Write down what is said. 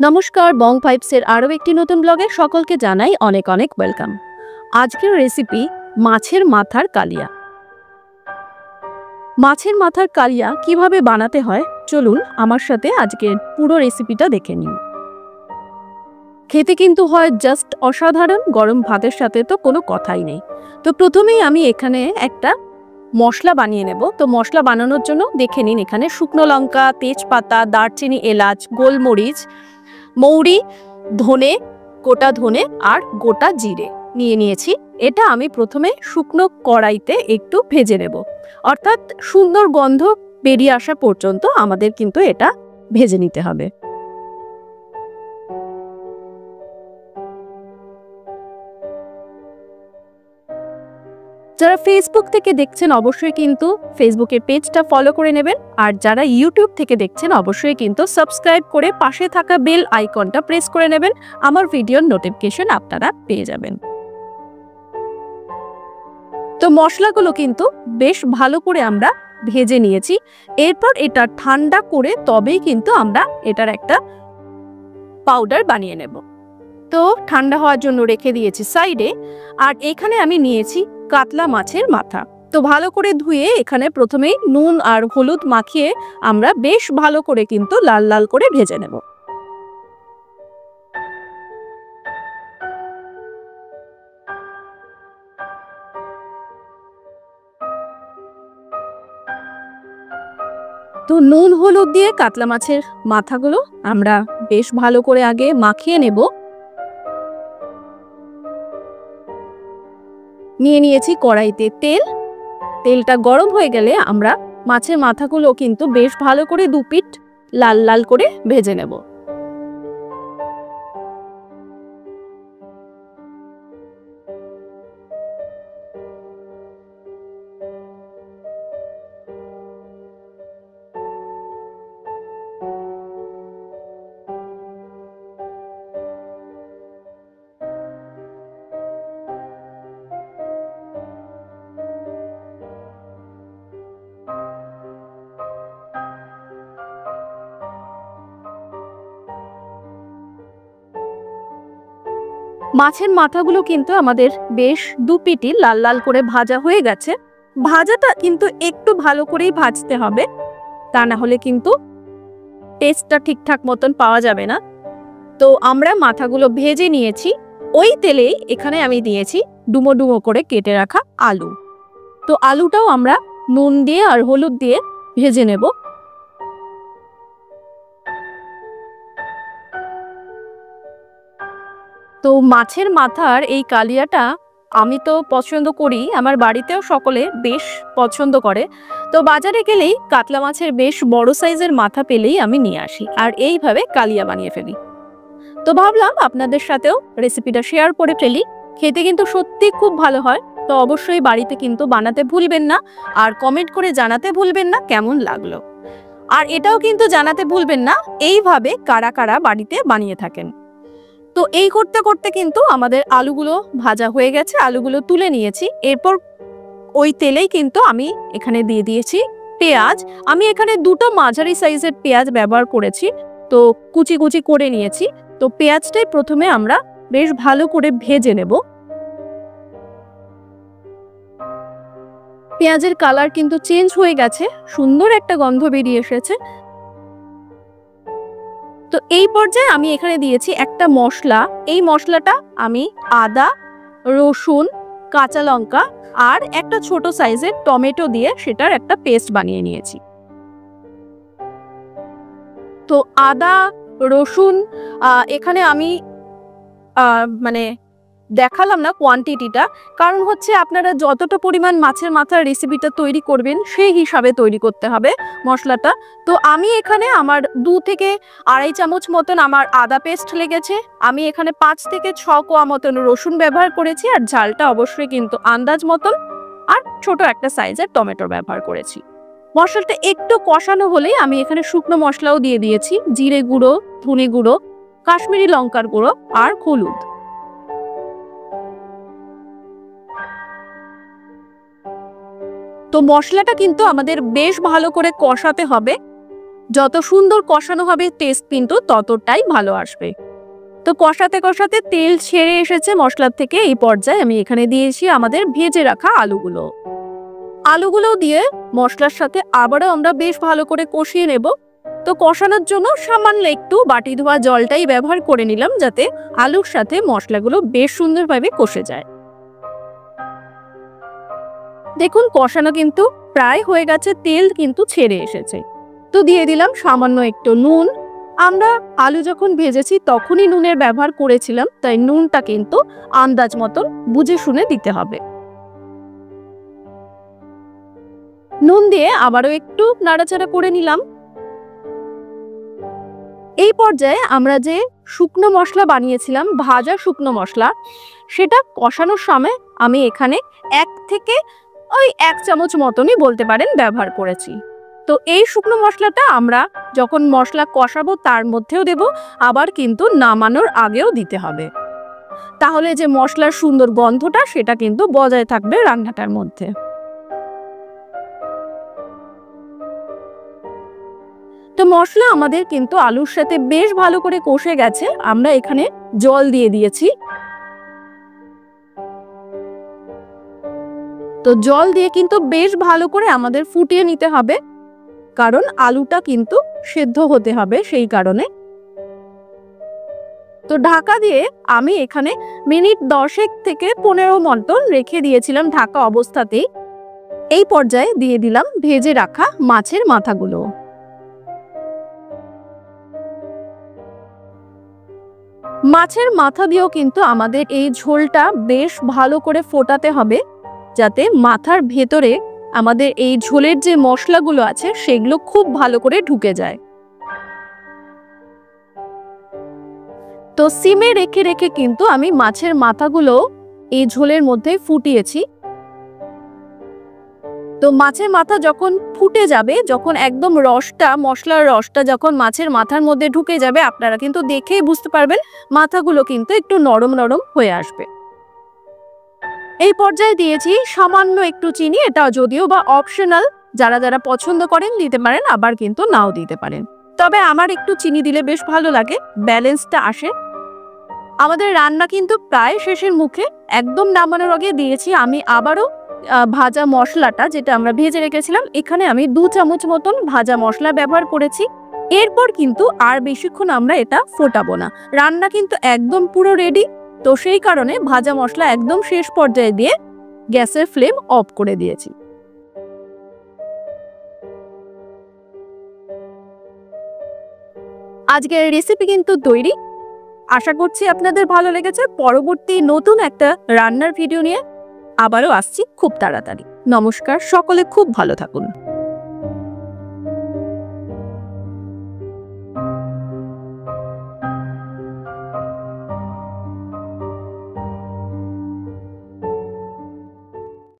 নমস্কার, বং ফাইভসের আরও একটি নতুন ব্লগে সকলকে জানাই অনেক অনেক ওয়েলকাম। আজকের রেসিপি মাছের মাথার কালিয়া। মাছের মাথার কালিয়া কিভাবে বানাতে হয় চলুন আমার সাথে আজকের পুরো রেসিপিটা দেখে নিন। খেতে কিন্তু হয় জাস্ট অসাধারণ, গরম ভাতের সাথে তো কোনো কথাই নেই। তো প্রথমেই আমি এখানে একটা মশলা বানিয়ে নেব। তো মশলা বানানোর জন্য দেখে নিন, এখানে শুকনো লঙ্কা, তেজপাতা, দারচিনি, এলাচ, গোলমরিচ, মৌরি, ধনে, গোটা ধনে আর গোটা জিরে নিয়ে নিয়েছি। এটা আমি প্রথমে শুকনো কড়াইতে একটু ভেজে নেব, অর্থাৎ সুন্দর গন্ধ বেরিয়ে আসা পর্যন্ত আমাদের কিন্তু এটা ভেজে নিতে হবে। যারা ফেসবুক থেকে দেখছেন অবশ্যই কিন্তু ফেসবুকের পেজটা ফলো করে নেবেন, আর যারা ইউটিউব থেকে দেখছেন অবশ্যই কিন্তু সাবস্ক্রাইব করে পাশে থাকা বেল আইকনটা প্রেস করে নেবেন। আমার ভিডিওর নোটিফিকেশন আপনারা পেয়ে যাবেন। তো মশলাগুলো কিন্তু বেশ ভালো করে আমরা ভেজে নিয়েছি। এরপর এটা ঠান্ডা করে তবেই কিন্তু আমরা এটার একটা পাউডার বানিয়ে নেব। তো ঠান্ডা হওয়ার জন্য রেখে দিয়েছি সাইডে। আর এখানে আমি নিয়েছি কাতলা মাছের মাথা। তো ভালো করে ধুয়ে এখানে প্রথমেই নুন আর হলুদ মাখিয়ে আমরা বেশ ভালো করে কিন্তু লাল লাল করে ভেজে নেব। তো নুন হলুদ দিয়ে কাতলা মাছের মাথাগুলো আমরা বেশ ভালো করে আগে মাখিয়ে নেব। নিয়ে নিয়েছি কড়াইতে তেল। তেলটা গরম হয়ে গেলে আমরা মাছের মাথাগুলো কিন্তু বেশ ভালো করে দুপিঠ লাল লাল করে ভেজে নেব। মাছের মাথাগুলো কিন্তু আমাদের বেশ দুপিটি লাল লাল করে ভাজা হয়ে গেছে। ভাজাটা কিন্তু একটু ভালো করেই ভাজতে হবে, তা না হলে কিন্তু টেস্টটা ঠিকঠাক মতন পাওয়া যাবে না। তো আমরা মাথাগুলো ভেজে নিয়েছি। ওই তেলেই এখানে আমি দিয়েছি ডুমো ডুমো করে কেটে রাখা আলু। তো আলুটাও আমরা নুন দিয়ে আর হলুদ দিয়ে ভেজে নেব। তো মাছের মাথার এই কালিয়াটা আমি তো পছন্দ করি, আমার বাড়িতেও সকলে বেশ পছন্দ করে। তো বাজারে গেলেই কাতলা মাছের বেশ বড় সাইজের মাথা পেলেই আমি নিয়ে আসি আর এইভাবে কালিয়া বানিয়ে ফেলি। তো ভাবলাম আপনাদের সাথেও রেসিপিটা শেয়ার করে ফেলি। খেতে কিন্তু সত্যি খুব ভালো হয়। তো অবশ্যই বাড়িতে কিন্তু বানাতে ভুলবেন না, আর কমেন্ট করে জানাতে ভুলবেন না কেমন লাগলো। আর এটাও কিন্তু জানাতে ভুলবেন না এইভাবে কারা কারা বাড়িতে বানিয়ে থাকেন। তো এই করতে করতে কিন্তু আমাদের আলুগুলো ভাজা হয়ে গেছে, আলুগুলো তুলে নিয়েছি। এরপর ওই তেলেই কিন্তু আমি এখানে দিয়ে দিয়েছি পেঁয়াজ। আমি এখানে দুটো মাঝারি সাইজের পেঁয়াজ ব্যবহার করেছি, তো কুচি কুচি করে নিয়েছি। তো পেঁয়াজটাই প্রথমে আমরা বেশ ভালো করে ভেজে নেব। পেঁয়াজের কালার কিন্তু চেঞ্জ হয়ে গেছে, সুন্দর একটা গন্ধ বেরিয়ে এসেছে। তো এই পর্যায়ে আমি এখানে দিয়েছি একটা মশলা। এই মশলাটা আমি আদা, রসুন, কাঁচা লঙ্কা আর একটা ছোট সাইজের টমেটো দিয়ে সেটার একটা পেস্ট বানিয়ে নিয়েছি। তো আদা, রসুন এখানে আমি মানে দেখালাম না কোয়ান্টিটিটা, কারণ হচ্ছে আপনারা যতটা পরিমাণ মাছের মাথার রেসিপিটা তৈরি করবেন সেই হিসাবে তৈরি করতে হবে মশলাটা। তো আমি এখানে আমার 2 থেকে আড়াই চামচ মতন আমার আদা পেস্ট লেগেছে। আমি এখানে 5 থেকে 6 কোয়া মতন রসুন ব্যবহার করেছি, আর ঝালটা অবশ্যই কিন্তু আন্দাজ মতন, আর ছোট একটা সাইজের টমেটো ব্যবহার করেছি। মশলাটা একটু কষানো হলেই আমি এখানে শুকনো মশলাও দিয়ে দিয়েছি, জিরে গুঁড়ো, ধনে গুঁড়ো, কাশ্মীরি লঙ্কার গুঁড়ো আর হলুদ। তো মশলাটা কিন্তু আমাদের বেশ ভালো করে কষাতে হবে। যত সুন্দর কষানো হবে টেস্ট কিন্তু ততটাই ভালো আসবে। তো কষাতে কষাতে তেল ছেড়ে এসেছে মশলার থেকে। এই পর্যায়ে আমি এখানে দিয়েছি আমাদের ভেজে রাখা আলুগুলো দিয়ে মশলার সাথে আবারও আমরা বেশ ভালো করে কষিয়ে নেব। তো কষানোর জন্য সামান্য একটু বাটি ধোয়া জলটাই ব্যবহার করে নিলাম, যাতে আলুর সাথে মশলাগুলো বেশ সুন্দরভাবে কষে যায়। দেখুন কষানো কিন্তু প্রায় হয়ে গেছে, তেল কিন্তু ছেড়ে এসেছে। তো দিয়ে দিলাম সামান্য একটু নুন। আমরা আলু যখন ভেজেছি তখনই নুনের ব্যবহার করেছিলাম, তাই নুনটা কিন্তু আন্দাজ মতন বুঝে শুনে দিতে হবে। নুন দিয়ে আবারও একটু নাড়াচাড়া করে নিলাম। এই পর্যায়ে আমরা যে শুকনো মশলা বানিয়েছিলাম, ভাজা শুকনো মশলা, সেটা কষানোর সময় আমি এখানে 1 থেকে 1 চামচ মতনই বলতে পারেন ব্যবহার করেছি। তো এই শুকনো মশলাটা আমরা যখন মশলা কষাবো তার মধ্যেও দেব, আবার কিন্তু নামানোর আগেও দিতে হবে। তাহলে যে মশলার সুন্দর গন্ধটা সেটা কিন্তু বজায় থাকবে রান্নাটার মধ্যে। তো মশলা আমাদের কিন্তু আলুর সাথে বেশ ভালো করে কষে গেছে। আমরা এখানে জল দিয়ে দিয়েছি। তো জল দিয়ে কিন্তু বেশ ভালো করে আমাদের ফুটিয়ে নিতে হবে, কারণ আলুটা কিন্তু সেদ্ধ হতে হবে সেই কারণে। তো ঢাকা দিয়ে আমি এখানে মিনিট 10 থেকে 15 মতন রেখে দিয়েছিলাম ঢাকা অবস্থাতেই। এই পর্যায়ে দিয়ে দিলাম ভেজে রাখা মাছের মাথাগুলো। মাছের মাথা দিয়েও কিন্তু আমাদের এই ঝোলটা বেশ ভালো করে ফোটাতে হবে, যাতে মাথার ভেতরে আমাদের এই ঝোলের যে মশলাগুলো আছে সেগুলো খুব ভালো করে ঢুকে যায়। তো সিমে রেখে রেখে কিন্তু আমি মাছের মাথাগুলো এই ঝোলের মধ্যে ফুটিয়েছি। তো মাছের মাথা যখন ফুটে যাবে, যখন একদম রসটা, মশলার রসটা যখন মাছের মাথার মধ্যে ঢুকে যাবে, আপনারা কিন্তু দেখেই বুঝতে পারবেন মাথাগুলো কিন্তু একটু নরম নরম হয়ে আসবে। এই পর্যায়ে দিয়েছি সামান্য একটু চিনি। এটা যদিও বা অপশনাল, যারা যারা পছন্দ করেন দিতে পারেন, আবার কিন্তু নাও দিতে পারেন। তবে আমার একটু চিনি দিলে বেশ ভালো লাগে, ব্যালেন্সটা আসে। আমাদের রান্না কিন্তু প্রায় শেষের মুখে। একদম নামানোর আগে দিয়েছি আমি আবারও ভাজা মশলাটা, যেটা আমরা ভেজে রেখেছিলাম। এখানে আমি 2 চামচ মতন ভাজা মশলা ব্যবহার করেছি। এরপর কিন্তু আর বেশিক্ষণ আমরা এটা ফোটাবো না, রান্না কিন্তু একদম পুরো রেডি। তো সেই কারণে ভাজা মশলা একদম শেষ পর্যায়ে দিয়ে গ্যাসের ফ্লেম অফ করে দিয়েছি। আজকের রেসিপি কিন্তু তৈরি। আশা করছি আপনাদের ভালো লেগেছে। পরবর্তী নতুন একটা রান্নার ভিডিও নিয়ে আবারও আসছি খুব তাড়াতাড়ি। নমস্কার, সকলে খুব ভালো থাকুন।